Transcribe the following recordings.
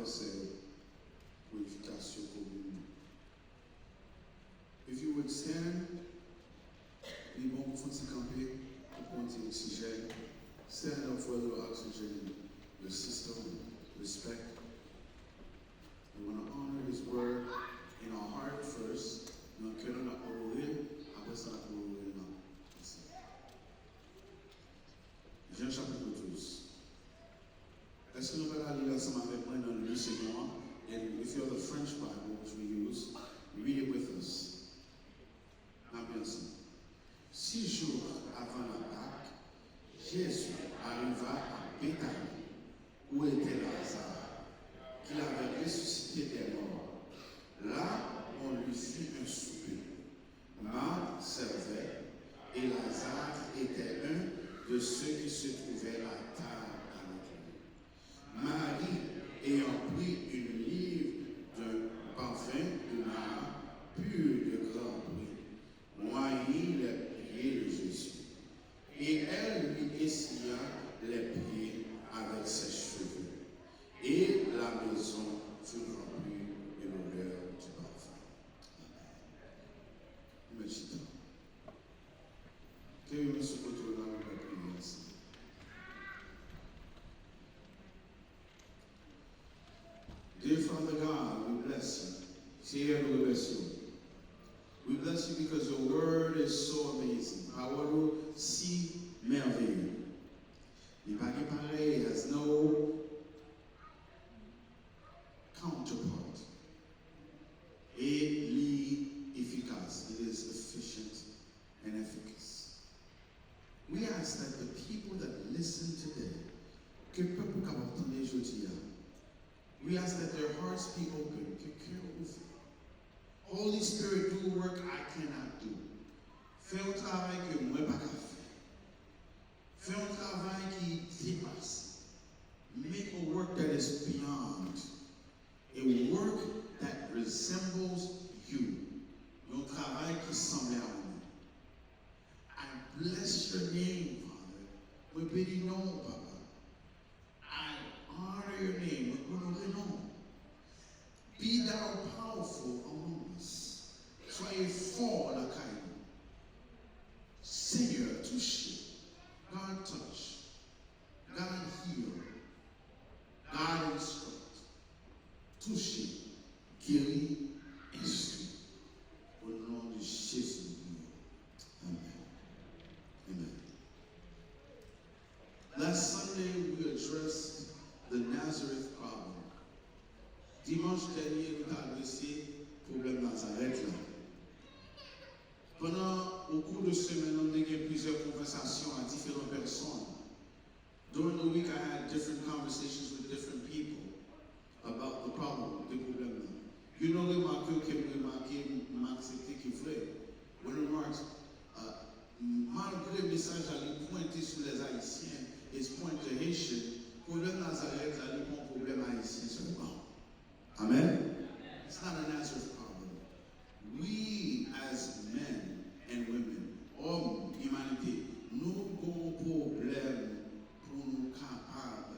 c'est purification commune. If you would stand, les bons pour se camper, pour prendre l'oxygène, stand up for a little oxygen in your system, respect. We want to honor His word in our heart first. Dans le cœur, on a honoré, après ça, on a honoré là. Jean chapitre 12. Est-ce que nous allons aller ensemble avec moi dans le lycée noir? And if you have the French Bible, which we use, read it with us. Ambiance. 6 jours avant la Pâque, Jésus arriva à Béthanie, où était Lazare, qu'il avait ressuscité des morts. Là, on lui fit un souper. Marthe servait, et Lazare était un de ceux qui se trouvaient à table avec lui. Marie, ayant pris une livre d'un parfum de nard pur de grand prix, moignit les pieds de Jésus. Et elle lui essuya les pieds avec ses cheveux. Et la maison fut remplie de l'odeur du parfum. Amen. Imagine. Que nous se retrouvons dans la prière ensemble. Dear Father God, we bless you. Seigneur, nous remercions. We bless you because your word is so amazing. Parole si merveilleux. Il pas pareil, has no counterpart. Et efficace. It is efficient and efficacious. We ask that the people that listen today, que peuple capable d'entendre aujourd'hui, we ask that their hearts be open, que cœur ouvert. Holy Spirit, do work I cannot do. Fais un travail que moi pas qu'à faire. Fais un travail qui dépasse. Make a work that is beyond. A work that resembles you. Un travail qui semble à moi. I bless your name, Father. We bénis non, Papa. I honor your name. We honor non. Be thou powerful among us. Soyez fort la caille. Seigneur, touchez. God touch. God heal. God instruct. Touchez. Guéris. Instruit. Au nom de Jésus. Amen. Amen. Last Sunday we addressed the Nazareth problem. Dimanche dernier, nous avons adressé le problème Nazareth là. Pendant au cours de semaine, on a eu plusieurs conversations à différentes personnes. During the week, I had different conversations with different people about the problem, the problem là. You know, accepté qu'il voulait. When remarks, malgré le message à lui pointer sur les Haïtiens et se pointer Haïtiens, le problème Nazareth là, il n'y a pas un problème haïtien seulement. Amen? It's not a Nazareth problem. We as men and women, hommes, humanité, nous avons un problème pour nous capables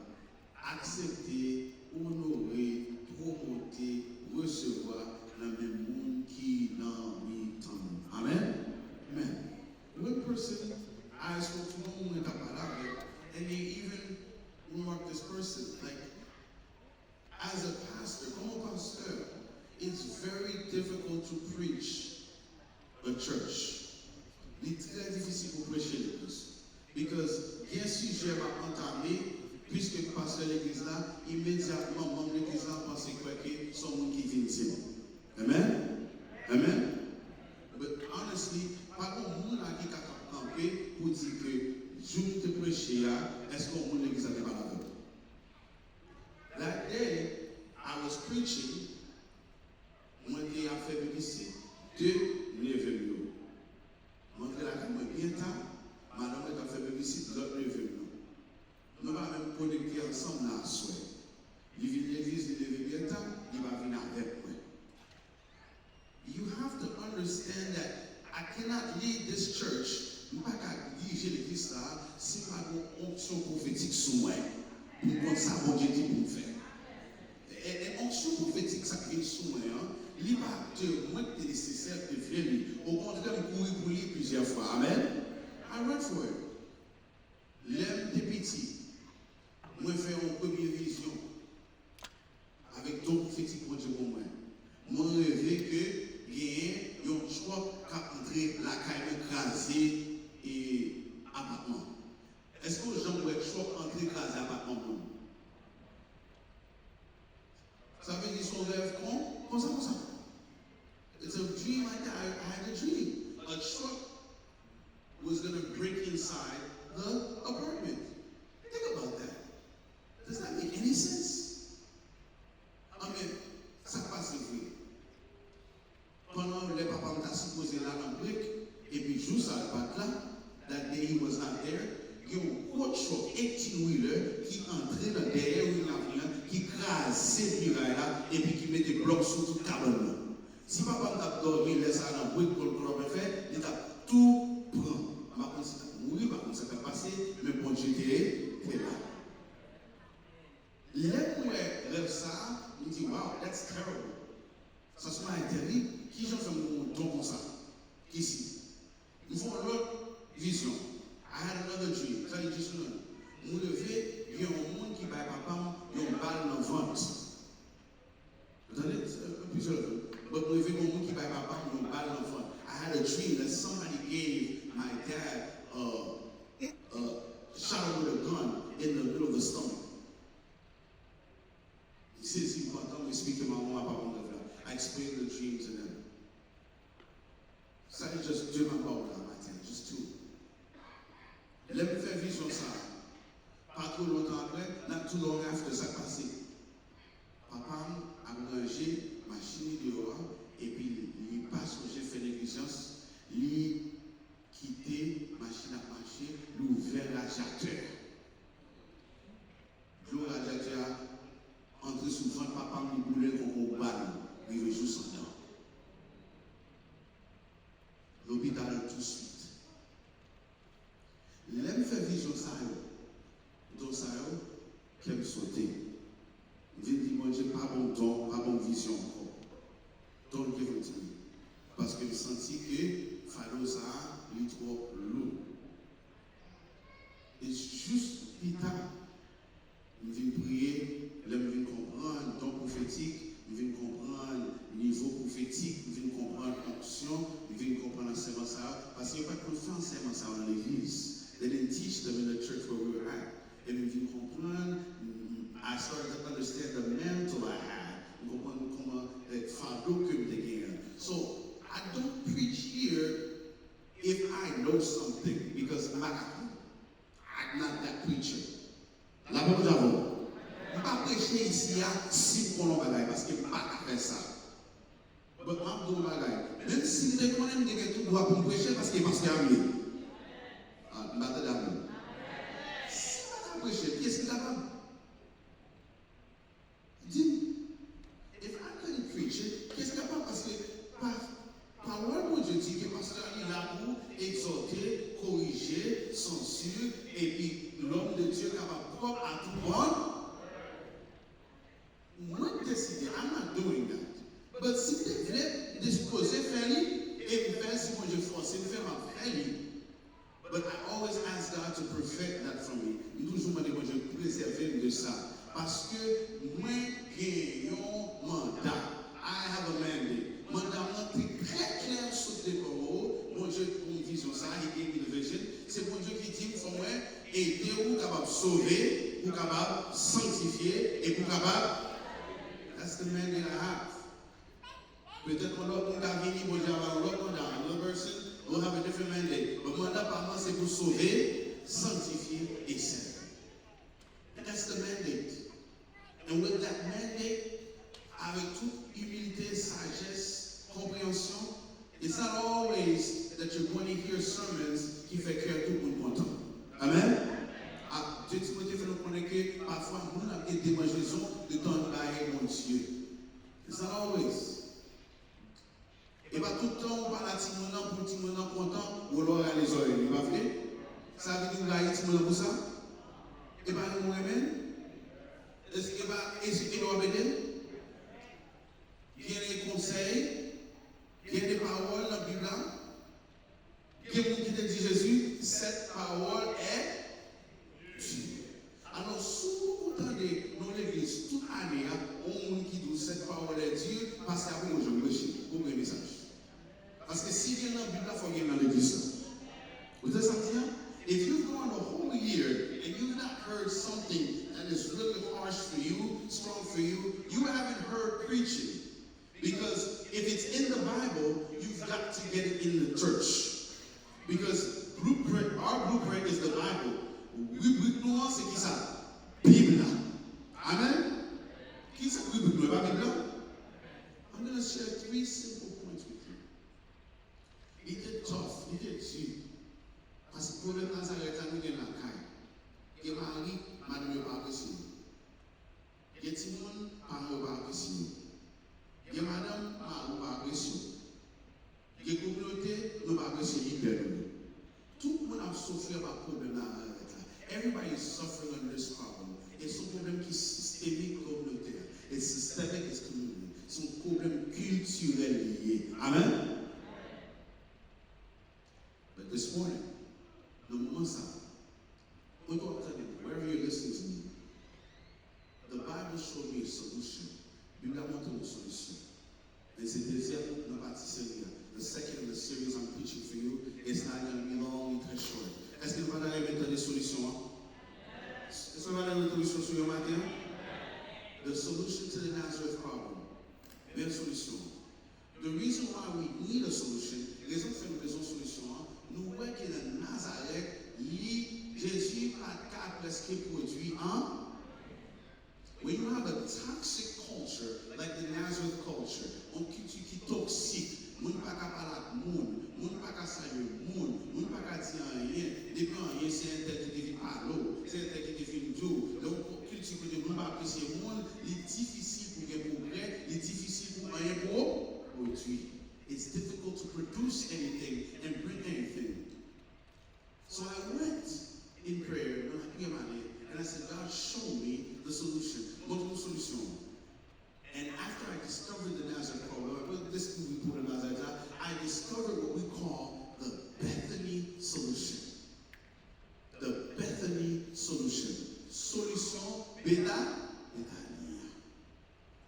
d'accepter, honorer, promoter, recevoir le même monde qui dans le temps. Amen? Amen. One person I spoke to one woman and they even remarked this person, like, as a pastor, comme pasteur, it's very difficult to preach a church. C'est très difficile pour prêcher l'église. Because, bien sujet va entamer, puisque le pasteur de l'église là, immédiatement, membre de l'église là, pense que son monde qui vient ici. Amen? Amen? But honestly, pas de monde qui est capable de camper pour dire que, je te prêcher, est-ce qu'on monde l'église là n'est pas là? That day, I was preaching. Moi, j'ai fait BBC de neveux. Moi, j'ai la caméra bien tard. Madame, j'ai fait BBC de l'autre neveux. Nous allons même connecter ensemble là, soir. Il vient de l'église, il est bien tard, il va venir avec moi. You have to understand that I cannot lead this church. Je ne peux pas diriger l'église là si je n'ai pas une onction prophétique sur moi. Pour ça, bon Dieu dit pour me faire. son rêve comme ça. It's a dream I had a dream. A truck was going to break inside the apartment. Think about that. Does that make any sense? I mean, ça passe vrai. Pendant le papa m'a supposé là dans le brick, et puis jour ça le bat là, that day he was not there, il y a un gros truck 18-wheeler qui entrait dans derrière l'avion, qui crasait le muraille là, et puis qui mettait blocs sur toute cabane là. Si papa m'a dormi, laisse ça dans le brick pour le faire, il a tout pris. Par contre, ça a mouru, par contre, ça a passé, mais bon Dieu était là. Là où elle rêve ça, il dit, wow, that's terrible. Ça se met terrible. Qui j'en fais mon don comme ça? Ici. Nous faisons l'autre vision. I had another dream. Ça dit juste non. Nous lever, il y a un monde qui va papa, il y a une balle dans le ventre. Vous entendez? Plusieurs fois. But nous lever, il y a un monde qui va papa, il y a une balle dans le ventre. I had a dream that somebody gave my dad a shot with a gun in the middle of the stomach. He says he got done with speaking to my mom about I explained the dream to them. Ça n'est juste Dieu m'a parlé dans ma tête, juste tout. Let me faire vision ça. Pas trop longtemps après, not too long after ça passé. Papa a rangé machine dehors et puis il passe où j'ai fait négligence, il quitté machine à marcher, il ouvert radiateur. Le radiateur entre sous ventre, papa me boulait comme un ballon. Il veut juste en temps. L'hôpital tout de suite. L'aime fait vision ça, donc ça, qu'elle sauter. Il dit, moi, j'ai pas bon temps, pas bonne vision encore. Donc, il veut dire. Parce que je senti que Falo ça, il est trop lourd. Et juste l'hôpital, il vient prier, il vient comprendre, don prophétique. Il vient comprendre le niveau prophétique, il vient comprendre l'onction, il vient comprendre l'enseignement ça, parce qu'il n'y a pas de confiance en ça dans l'église. They didn't teach them in the church where we were at. Et il vient comprendre, I started to understand the mantle I had, il comprend comment le fardeau que je gagne. So, I don't preach here if I know something, because I'm not that preacher. La bonne d'avant. Je ne vais pas prêcher ici à 6 pour bagaille parce que je ne vais pas faire ça. Mais je vais dire bagaille. Même si je connais que tout droit pour prêcher parce qu'il est amené. Ah, je vais te dire. Si je ne vais pas prêcher, qui est-ce qui est capable? Dis, if I couldn't preach it, qui est-ce qui est capable? Parce que parole de Dieu dit que le pasteur est là pour exhorter, corriger, censurer, et puis l'homme de Dieu est capable propre à tout le monde. Moi, décider, I'm not doing that. But si tu voulais disposer, faire-le, et faire si moi je force, faire ma faire-le. But I always ask God to perfect that for me. Je toujours me dis, je préserve de ça. Parce que moi, j'ai un mandat. I have a mandate. Mandat, c'est très clair sur des paroles. Bon Dieu, pour une vision, ça, il gave me the vision. C'est bon Dieu qui dit pour moi, aider ou capable de sauver, ou capable de sanctifier, et pour capable. That's the mandate I have. Peut-être qu'on a venir, bon Dieu, another person will have a different mandate. Le mandat par moi, c'est pour sauver, sanctifier et servir. And that's the mandate. And with that mandate, avec toute humilité, sagesse, compréhension, it's not always that you're going to hear sermons qui fait cœur tout le monde content. Amen? Dieu Timothée fait nous connaître que parfois, nous avons des démangeaisons de temps de mon Dieu. It's not always. Et pas tout le temps, on parle à Timonan pour Timonan content, ou alors à les oreilles. Pas vrai? Ça veut dire que vous Timonan pour ça? Et pas nous aimons? Est-ce qu'il va essayer de l'obéir? Il y a des conseils, il y a des paroles dans la Bible. Il y a des gens qui te disent Jésus, cette parole est Dieu. Alors, si vous entendez dans l'église toute année, on dit que cette parole est Dieu, parce qu'après, on joue le pour le message. Parce que si vient dans la Bible, il faut venir dans l'église. Vous avez senti? If you've gone the whole year and you've not heard something that is really harsh for you, strong for you, you haven't heard preaching. Because if it's in the Bible, you've got to get it in the church. Because our blueprint is the Bible. Nous, c'est qui ça? Bible. Amen? Qui ça? Oui, Bible. I'm going to share 3 simple points with you. It get tough. It gets you. Parce que le problème Nazareth, nous avons la caille. Et Marie, madame, ne pas apprécier. Et Timon, parents, ne pas apprécier. Et madame, ne pas apprécier. Et communauté, ne pas apprécier. Tout le monde a souffert par problème là. Everybody is suffering on this problem. It's a problem qui est systémique communautaire. It's systemic, it's community. C'est un problème culturel lié. Amen? But this morning, le moment ça, wherever you're listening to me, the Bible showed me a solution. Bible a montré une solution. Et c'est le deuxième de la partie série. The second of the series I'm preaching for you. It's not going to be long, it's short. Est-ce que nous allons mettre des solutions? Est-ce que nous allons mettre des solutions sur le matin? The solution to the Nazareth problem. Une solution. The reason why we need a solution, raison pour une raison solution, nous voyons que le Nazareth, Jésus a presque produit un. When you have a toxic culture, like the Nazareth culture, on culture qui est toxique, moun pa ka parler moun pa ka saluer moun pa ka dire rien, depuis rien c'est un tel qui devient parler, c'est un tel qui devient tout. Donc culture que moun pa apprécier moun, il est difficile pour gagner progrès, il est difficile pour rien pour produire. It's difficult to produce anything and bring anything. So I went in prayer and I said, God, show me the solution. What's the solution? And after I discovered the Nazareth problem, this movie put the Nazareth, I discovered what we call the Bethany solution. The Bethany solution. Solution Bethania.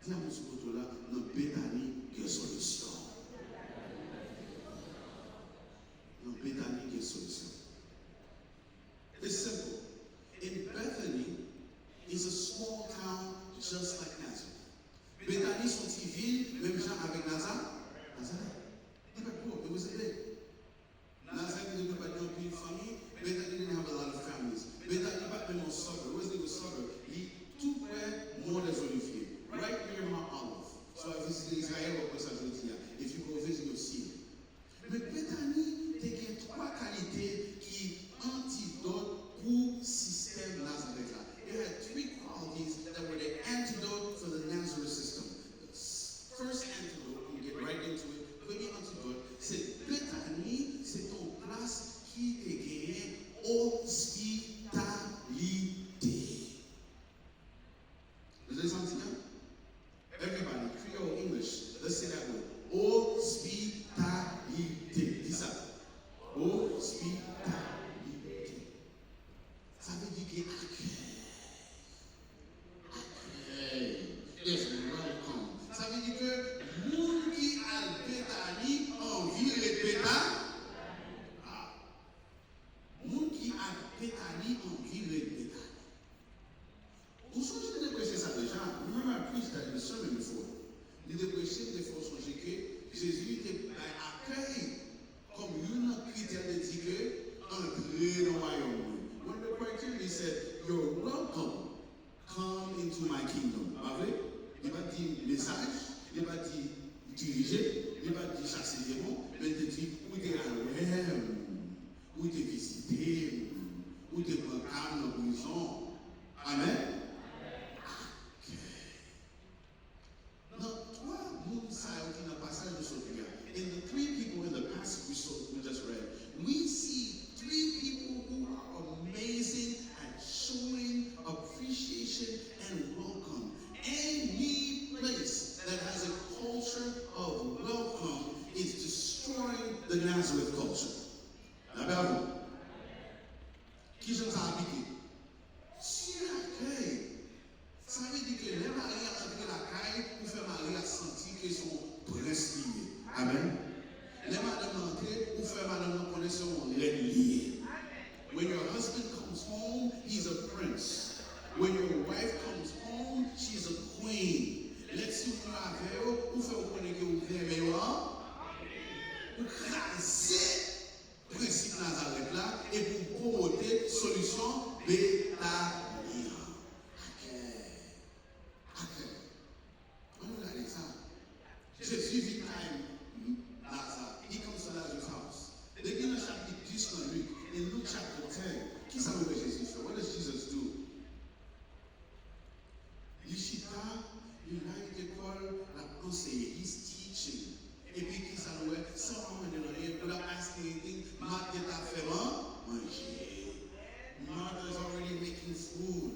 Là, monsieur Kotola, dans Bethany, il y a solution. Dans Bethany, il y a solution. It's simple. In Bethany is a small town just like Nazareth. Bethany, son petit ville, même gens avec Nazareth. Il n'était pas pauvre, it was a big. Nazareth n'était pas dans une famille. Bethany didn't have a lot of families. Bethany pas même un suburb. Where's the suburb? Tout près, more des Oliviers. Right near Mount Olive. So I visited Israel, if you go visit, you'll see it. Mais Bethany, il y a 3 qualités qui antidotent pour le système Nazareth. It had 3 qualities that were the antidote for the Nazareth system. The first antidote, we'll get right into it, premier antidote, c'est Bethany, c'est ton place qui est gagnée hospitalité. Vous avez senti ça? Everybody, Creole English, let's say that word. Hospitalité. Dis ça. Hospitalité. Ça veut dire qu'il yes, welcome. Ça veut dire que moun qui a Bethany envie de Bethany. Moun qui a Bethany envie de Bethany. Vous songez de prêcher ça déjà? Remember I preached that in the sermon before. Il a prêché des fois songer que Jésus était accueilli comme une critère de dire que entrer dans le royaume. One of the criteria he said, you're welcome. Come into my kingdom. Il va dire message, il va dire diriger, il va dire chasser les démons, mais il dit où tu es à l'ouest, où tu es visité, où tu es calme dans la prison. Amen. Now, 3 moon sides in the passage of Sophia. In the 3 people in the passage we just read, we see 3 people who are amazing at showing appreciation and welcome. Any place that has a culture of welcome is destroying the Nazareth culture. D'abord, qui je t'ai habité? Si l'accueil, ça veut dire que les maris entrent la caille pour faire Marie sentir qu'ils sont princes liés. Amen. Les madames entrent pour faire madame connaître son lié. When your husband comes home, he's a prince. When your wife comes home, she's a queen. Let's see when you have Jésus vit à Lazare. Il comes to Lazarus' house. They give us chapitre 10 dans Luc. In Luke chapter 10, qui ça veut Jésus fait? What does Jesus do? Yishita, United École, la conseiller. He's teaching. Et puis qui ça veut? Sans ramener rien. Pour la ask anything, Marthe est à faire manger. Martha is already making food.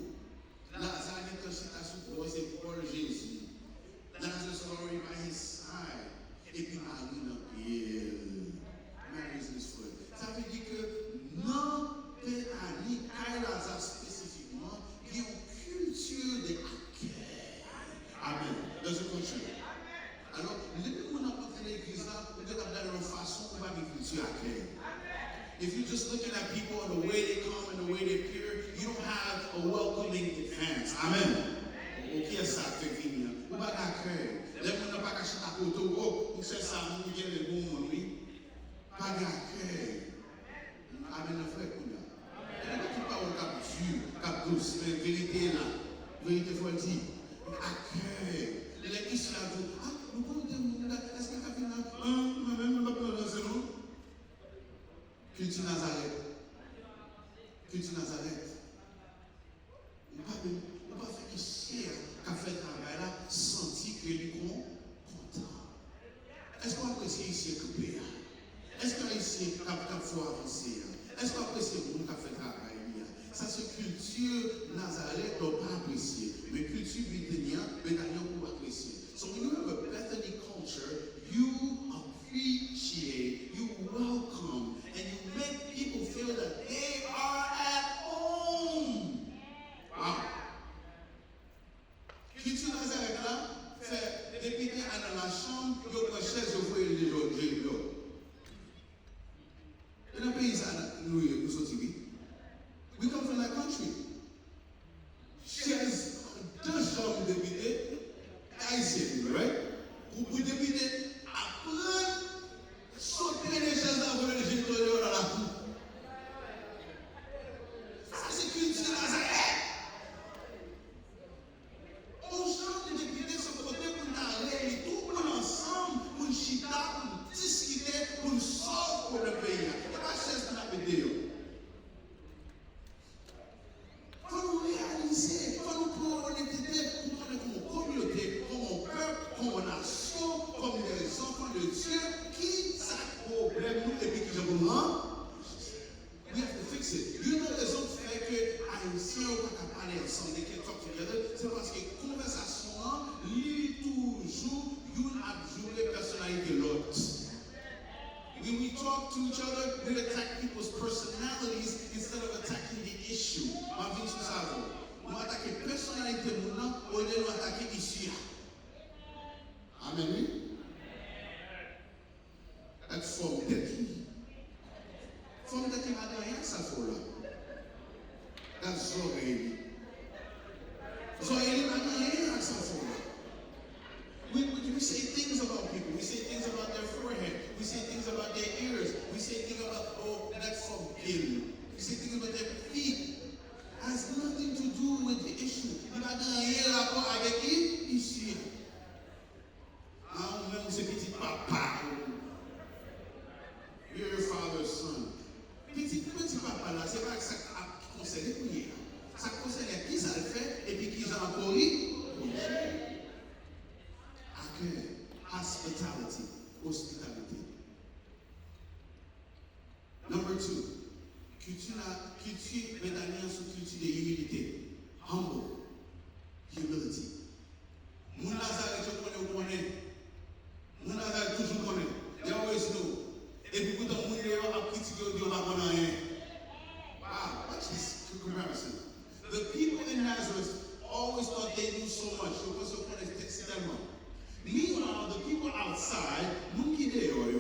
Lazare est aussi à souper. C'est pour Jésus. Lazarus is already by his side. Et puis Marie n'a pas. Marie is his foot. Ça veut dire que non, ni à Lazare spécifiquement, il y a une culture de accueil. Amen. Dans une culture. Alors, les gens qui ont rencontré l'église là, vous devez avoir une façon où va une culture accueil. If you're just looking at people and the way they come and the way they appear, you don't have a welcoming hands. Amen. Ok, ça fait venir. Ou pas d'accueil. Les gens n'ont pas caché à côté. Oh, vous savez ça, vous avez les bons, oui. Pas d'accueil. Amen, frère. Il y a qui parle au cap dur, cap douce, mais vérité là. Vérité, faut le dire. Accueil. Les Israéliens disent, ah, nous pouvons dire, est-ce qu'il y a quelqu'un là? Même pas pour le zéro. Culture Nazareth. Culture Nazareth. On ne va pas faire que cher qu'a fait le travail là, sentir que lui est content. Est-ce qu'on apprécie ici que payer? Est-ce qu'on ici qu'il faut avancer? Est-ce qu'on apprécie le monde qui a fait le travail? Ça, c'est culture Nazareth, on ne pas apprécier. Mais culture Béthania, on peut apprécier. So when you have a Bethany culture, you appreciate, you welcome, and you make people feel that they are at home. Wow. Culture Nazareth là, fait répéter dans la chambre, il y a une chaise, il faut les gens. Et dans le pays, nous sommes ici. We come from that country. Chaise, deux chambres députés, haïtiennes, right? Vous députés, après, sauter les chaises dans le général dans la cour. Ça, c'est culture Nazareth. On change de députés sur le côté pour aller, tout le monde ensemble, pour chita, pour discuter, pour sauver pour le pays. Il n'y a pas de chaise dans la vidéo. Il faut nous réaliser, il faut nous prendre en identité, pour prendre comme communauté, comme un peuple, comme une nation, comme des enfants de Dieu, qui ça problème nous et puis qui je vous rends. We have to fix it. You know, les autres faits que Haïtiens n'ont pas parler ensemble, they can talk together, c'est parce que conversation, lit toujours, une a joué personnalité de l'autre. When we talk to each other, we attack people's personalities instead of attacking the issue. Ma vie sur ça. On attaque la personnalité de l'autre au lieu d'attaquer l'issue. Amen. That's forme d'être. Forme d'être n'a rien, ça faut là. That's Zoé. Zoé n'a rien, ça faut là. We say things about people. We say things about their forehead. We say things about their ears. We say things about, oh, that's from Bill. We say things about their feet. Has nothing to do with the issue. Il n'a rien rapport avec qui? Ici. Ah, même ce petit papa. You're your father's son. Petit papa là, c'est pas que ça concerne les prières. Ça concerne qui ça le fait et puis qui j'en corrige. Hospitality. Hospitality. Number 2. Culture béthanienne sous culture de humilité. Humble. Humility. Mon Nazareth, je connais. Mon Nazareth, toujours connaît. They always know. Et puis, quand on a critiqué, on dit, on va connaître rien. Wow, watch this comparison. The people in Nazareth always thought they knew so much. They were so tellement. Meanwhile, the people outside, qui dehors,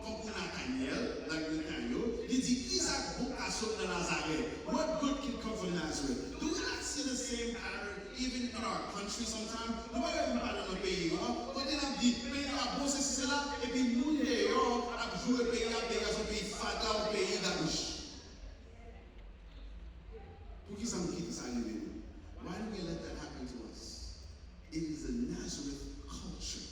comme on a Daniel, like Nathaniel, they dit, qu'ils a vocation de Nazareth? What good can come from Nazareth? Do we not see the same pattern even in our country sometimes? Nous ne pouvons pas dans nos pays, quand on a dit, pays à bon, c'est là, et puis nous dehors, à jouer pays à pays fatal, pays d'Abish. Pour qui ça nous quitte ça arrive? Why do we let that happen to us? It is a Nazareth culture.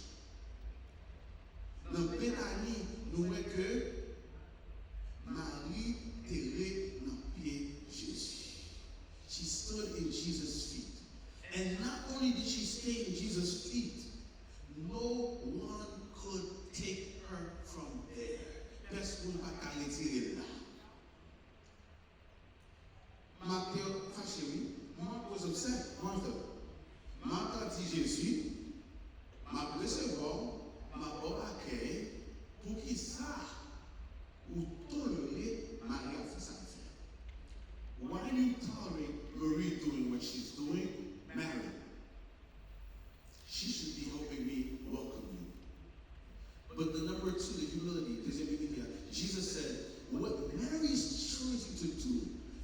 Jesus said, what Mary is choosing to do,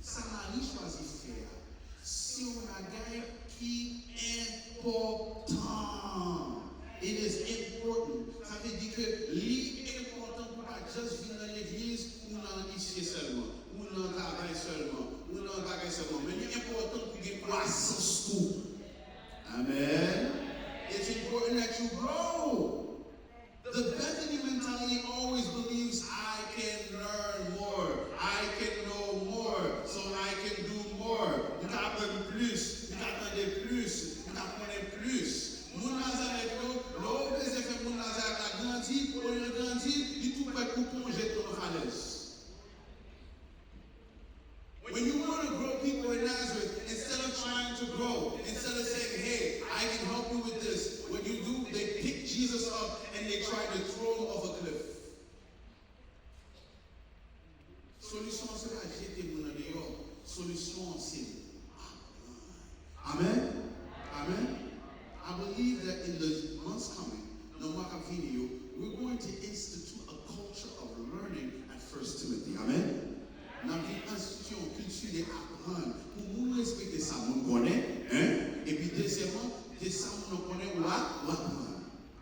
ça Marie choisit faire, c'est un bagage qui est important. It is important. Ça veut dire que l'important pour pas juste venir dans l'église ou dans l'ici seulement, ou dans le travail seulement, ou dans le bagage seulement. Mais l'important pour qu'il y ait croissance tout. Amen. It's important that you grow. The Bethany mentality always believes I can learn more, I can know more, so I can do more. Nous apprendre plus, nous apprendre plus, nous apprendre plus. Mon Nazareth, l'eau des effets mon Nazareth a grandi, pour le grandir, il tout prêt pour plonger dans nos falaises. When you want to grow people in Nazareth, instead of trying to grow, instead of saying, hey, I can help you with this, what you do, they pick Jesus up and they try to throw him off a cliff. Solution, c'est pas jeter mon dehors. Solution, c'est Amen. Amen. I believe that in the months coming, no matter video, we're going to institute a culture of learning at 1 Timothy. Amen. Dans une institution culturelle apprendre pour nous respecter ça, nous connaît, hein? Et puis deuxièmement, de ça nous connaît ou apprendre.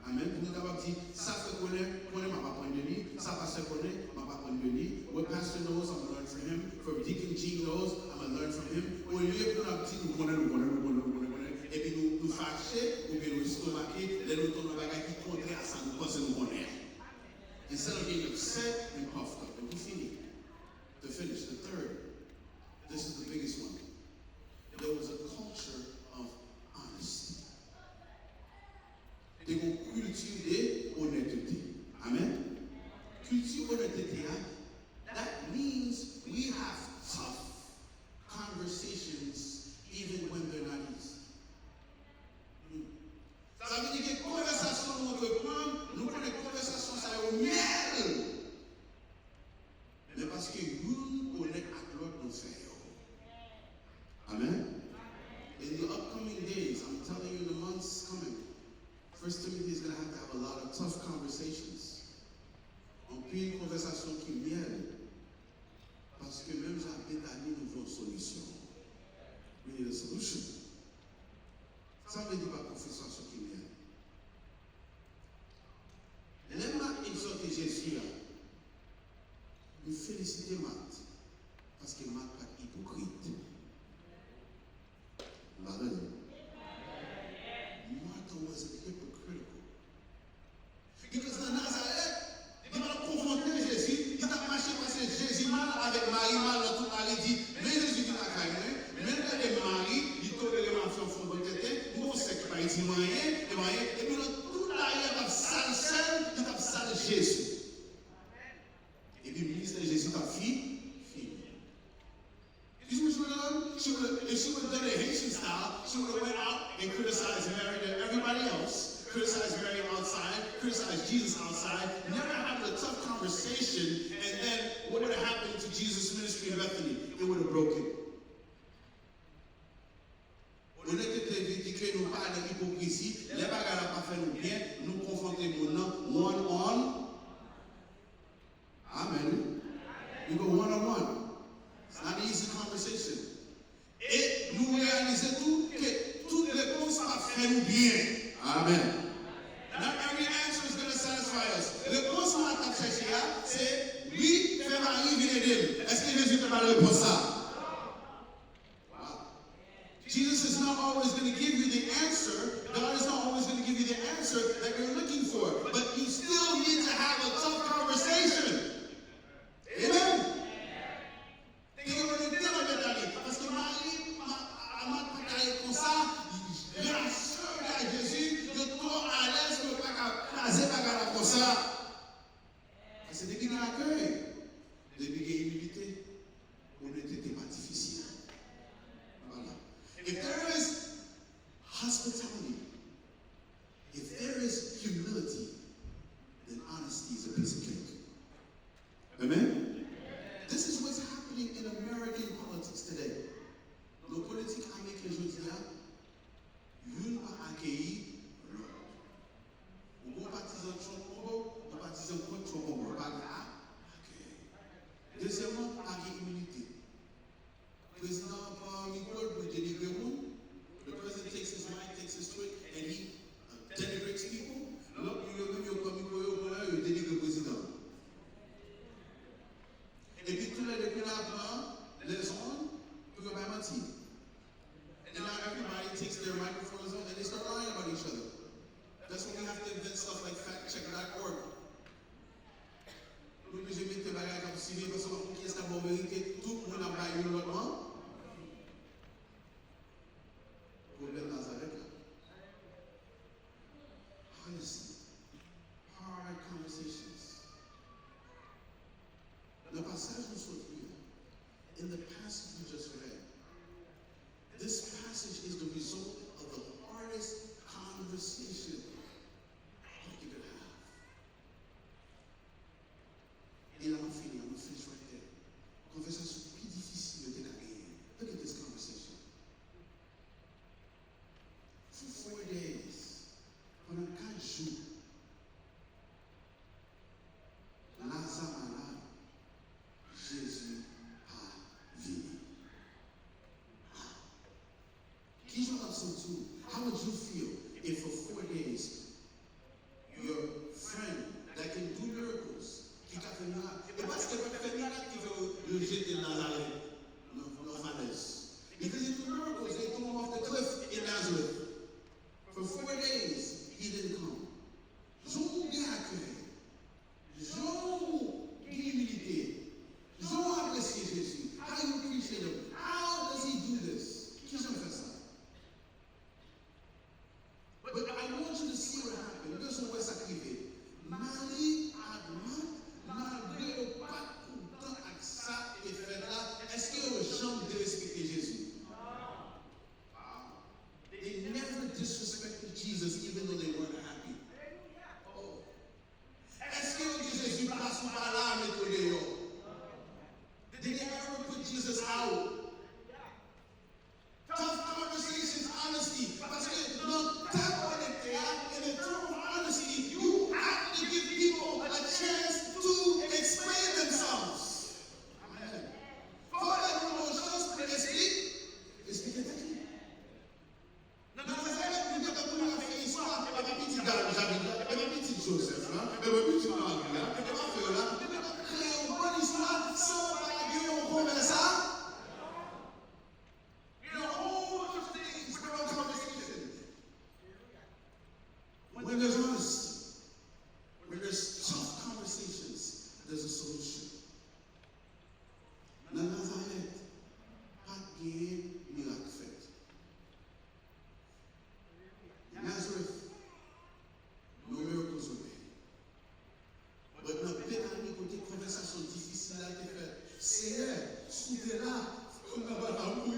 Amen. Pour nous capables dire, ça se connaît, m'a pas prendre de lui, ça pas se connaît, m'a pas prendre de lui. What pastor knows, I'm gonna learn from him. From Deacon G knows, I'm gonna learn from him. Au lieu pour nous dire, nous connaît. Et puis nous fâcher, ou bien nous estomaquer, les nous tournons bagage qui contraire à ça, nous pensons nous connaître. Instead of being upset and puffed up. And we finish. To finish, the third, this is the biggest one. There was a culture of honesty. They vont cultiver honnêteté. Amen. Culture honnêteté. That means we have tough conversations even when they're not easy. Ça veut dire que conversation nous reprend, nous prenons des conversations ça au miel. Mais parce que nous connaissons à l'autre nous fait. Amen. In the upcoming days, I'm telling you, in the months coming, 1 Timothy is going to have a lot of tough conversations. En pile conversation qui miel. Parce que même j'habite à nous avons une solution. We need a solution. Ça veut dire pas conversation qui miel. L'aime exhorter Jésus là. Nous féliciter Matt, parce que Matt n'est pas hypocrite. Martin wasn't hypocritical. Because dans Nazareth, il va confronter Jésus, il a marché parce que Jésus mal avec Marie, mal dans toute Marie dit, mais Jésus qui n'a qu'à moi, même quand il est Marie, il tolère ma fille en fond de tête, mon sec pas dit moyen, et puis dans toute l'arrière, il a sale seul, il a sale Jésus. Et puis, le ministère de Jésus, ta fille. You see what she would have done? If she would have done it Haitian style, she would have went out and criticized Mary and everybody else, criticized Mary outside, criticized Jesus outside, never had a tough conversation, and then what would have happened to Jesus' ministry in Bethany? It would have broken. Honnêteté dit que nous parlons d'hypocrisie, les bagages n'ont pas fait nous bien, nous confronter mon one on. Amen. We go one-on-one. It's not an easy conversation. Et nous réalisons tout que toute réponse va faire nous bien. Amen. Not every answer is going to satisfy us. Réponse à ta chercher, c'est oui, fais Marie venir d'elle. Est-ce que Jésus peut pas répondre ça? Wow. Jesus is not always going to give you the answer. God is not always going to give you the answer that you're looking for. But you still need to have a tough conversation. Amen. Parce que Marie m'a parlé comme ça, la sœur de Jésus, de trop à l'aise que pas caser bagarre comme ça. C'est depuis qu'il y a l'accueil, depuis qu'il y a l'humilité, l'honnêteté pas difficile. Voilà. If there is hospitality, if there is humility, then honesty is a piece of cake. Amen. This is what's happening in American politics today. Nos politiques américains aujourd'hui, l'une a accueilli l'autre. Ou bon partisan Trump, ou bon partisan contre Trump, ou bon pas là. Soutez là, on n'a pas l'amour.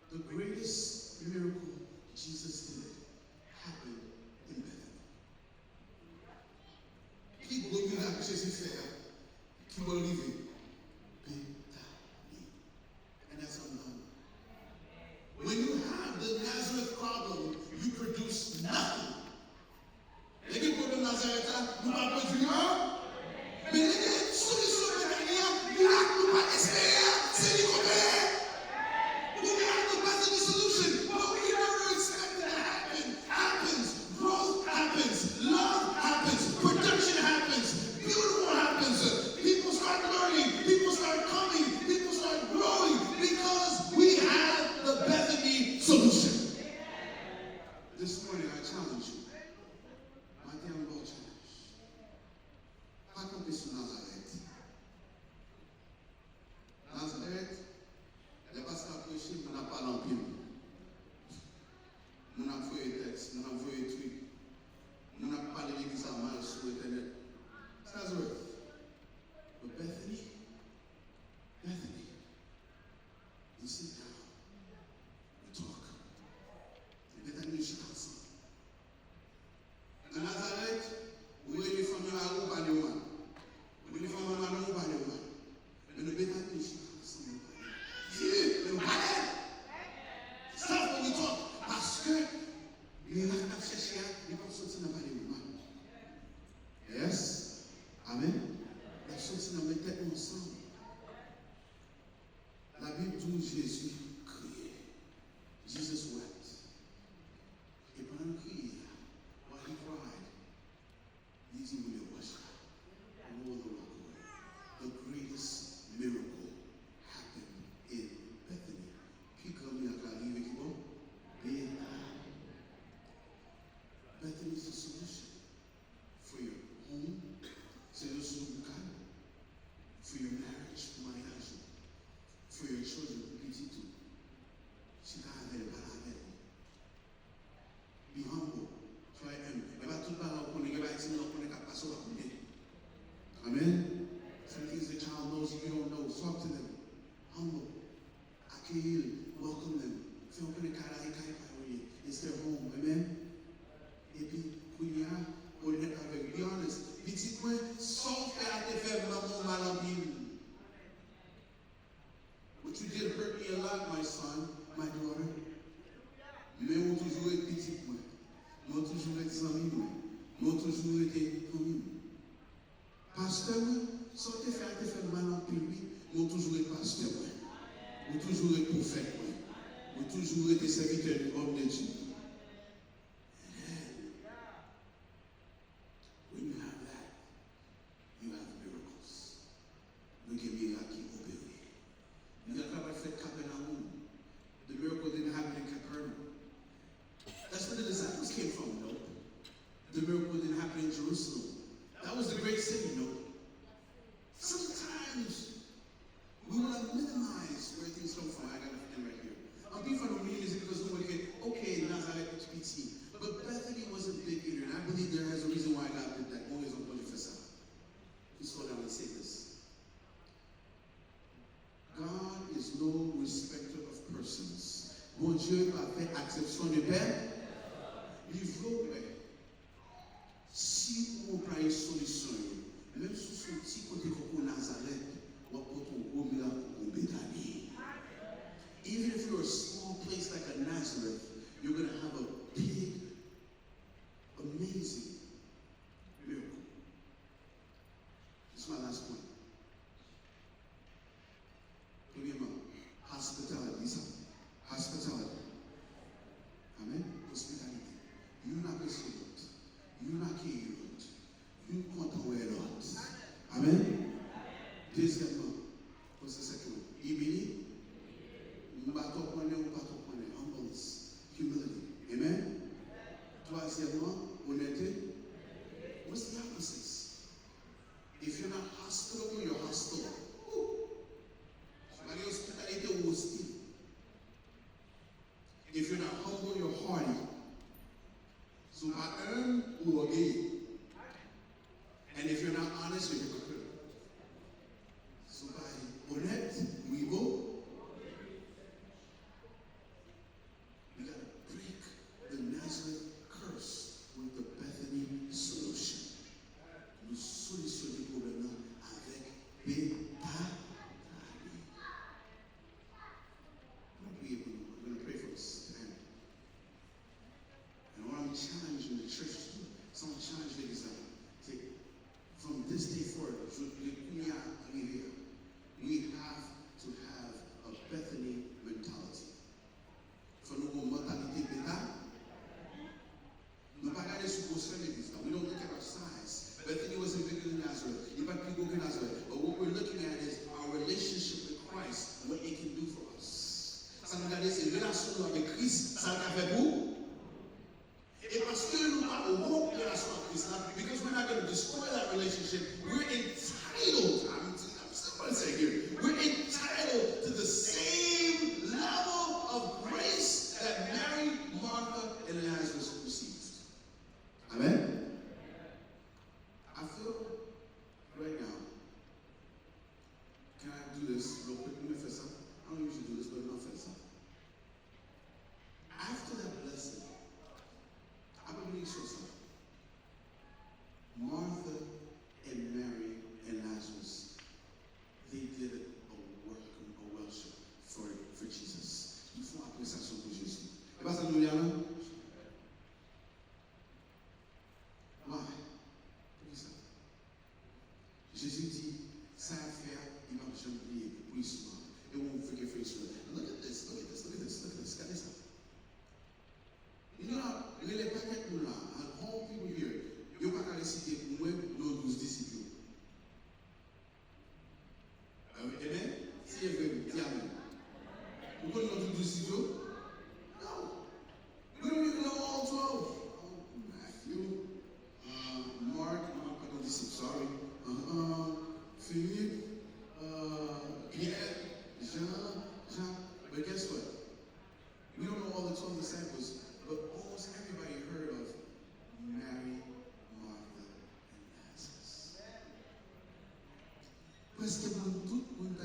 The greatest miracle Jesus did happened in Bethany. Keep looking at Jesus there. Keep believing. Bethany. And that's unknown. When you have the Nazareth problem, you produce nothing. L'équipe de Nazareth, nous pas produire. Mais les solutions de la vie, miracle, nous pas espérer, c'est du côté. Solution. What we never expected to happen happens. Growth happens. Love happens. Production happens. Beautiful happens. People start learning. People start coming. People start growing because we have the Bethany solution. This morning I challenge you. My damn Lord challenge. Pas compter sur Nazareth. Nazareth, les pasteurs prêchent, on n'a pas l'empire. On a envoyé texte, on a envoyé tweet, on a parlé de l'église à mal sur Internet. Nazareth. But Bethany, you sit down, we talk. Bethany, she comes up. Nazareth, we were from your home by the one. We were from your home by the one. And the Bethany, she comes up. Yeah, the one. Stop when we talk. Parce que miracle a cherché, il va sortir dans le moment. Yes. Amen. Il va sortir dans mes têtes ensemble. La Bible dit Jésus criait. Jesus wept. Et pendant qu'il criait, while he cried, these people will worship. And all the walk away. The greatest miracle happened in Bethany. Puis comme il a arrivé, qui va? Bethany is the solution for your home, c'est le solution for your marriage, mariage, for your children, petit tout. Si tu as avec be humble, sois humble. Et pas tout le monde connaît, il va être là, on est capable de passer à côté. Amen. Some things the child knows you don't know. Talk to them. Humble. Accueillir. Welcome them. Fais un peu de caractère. It's their home, amen. Et puis, on est avec, be honest, petit point, sans faire tes faibles dans mon malambine. What you did hurt me a lot, my son, my daughter. Mais on toujours été petit point. On toujours été amis, on toujours été commis. Pasteur, sans te faire tes faibles malambine, on toujours été pasteur, on toujours été prophète. Ou toujours été serviteur du homme de Dieu. When you have that, you have miracles. Nous avons miracle opéré. Nous avons fait Capernaum. The miracle didn't happen in Capernaum. That's where the disciples came from, no? The miracle didn't happen in Jerusalem. That was the great city, no? Sometimes we want to minimize where things come from. I got a thing right here. People don't mean is because we can, okay, Nazareth. Dieu a fait acception du Père. Il veut, si on prend une solution, même si son petit côté de Nazareth, on va porter un gros miracle pour Bethany. Even if you're a small place like a Nazareth, you're going to have a big, amazing miracle. This is my last point. Remember, hospitality. Hospitality. Amen? Hospitality. You're not received. You're not healed. You can't wear lot. Amen? Deuxièmement, what's the second one? Humility. Humbleness. Humility. Amen? Troisièmement, honnêteté. What's the opposite? If you're not hospitable, you're hostile. Hospitality ou hostile. If you're not humble, you're hardy. So pas humble ou orgueilleux. And if you're not honest, you're hypocrite. So by honnête ou ego, we got to break the Nazareth curse with the Bethany solution. Nous solutionner le problème avec Bethany. I'm going to pray for us today. And what I'm challenging the church to do, someone challenge the desire. From this day forward, we have to have a Bethany mentality. For no mortality beta. No pagare su possibilities. We don't look at our size. Bethany wasn't bigger than Nazareth. You might be going Nazareth. But what we're looking at is our relationship with Christ, what it can do for us. Ça nous regarde, c'est relation avec Christ, ça l'a fait pour. Et parce que nous avons une relation avec Christ, because we're not going to destroy that relationship, we're entitled, I'm going to say here, we're entitled to the same level of grace that Mary, Martha, and Lazarus received. Amen? I feel right now, can I do this real quick? Let me fess up. I don't usually do this, but I'm not fess up. After that blessing, I believe so. Martha and Mary and Lazarus, they did a worship for Jesus. Ils font appréciation pour Jésus. Et pas ça nous y a là? Why? Pour ça. Jésus dit, ça à faire, il va me oublier plus souvent. It won't forget face for it. Look at this, look at this, look at this, look at this. Got this up. You know, les paquets nous là, and all people here, you pas qu'à citer pour moi nos 12 disciples. Amen? Si vous voulez, dis amen. Vous connaissez nos 12 disciples? No. We don't even know all 12. Matthew, Mark, pas nos disciples, sorry. Philippe, Pierre, Jean. But guess what? We don't know all the 12 disciples. But almost everybody heard of Mary, Martha, and Lazarus. Parce que tout le monde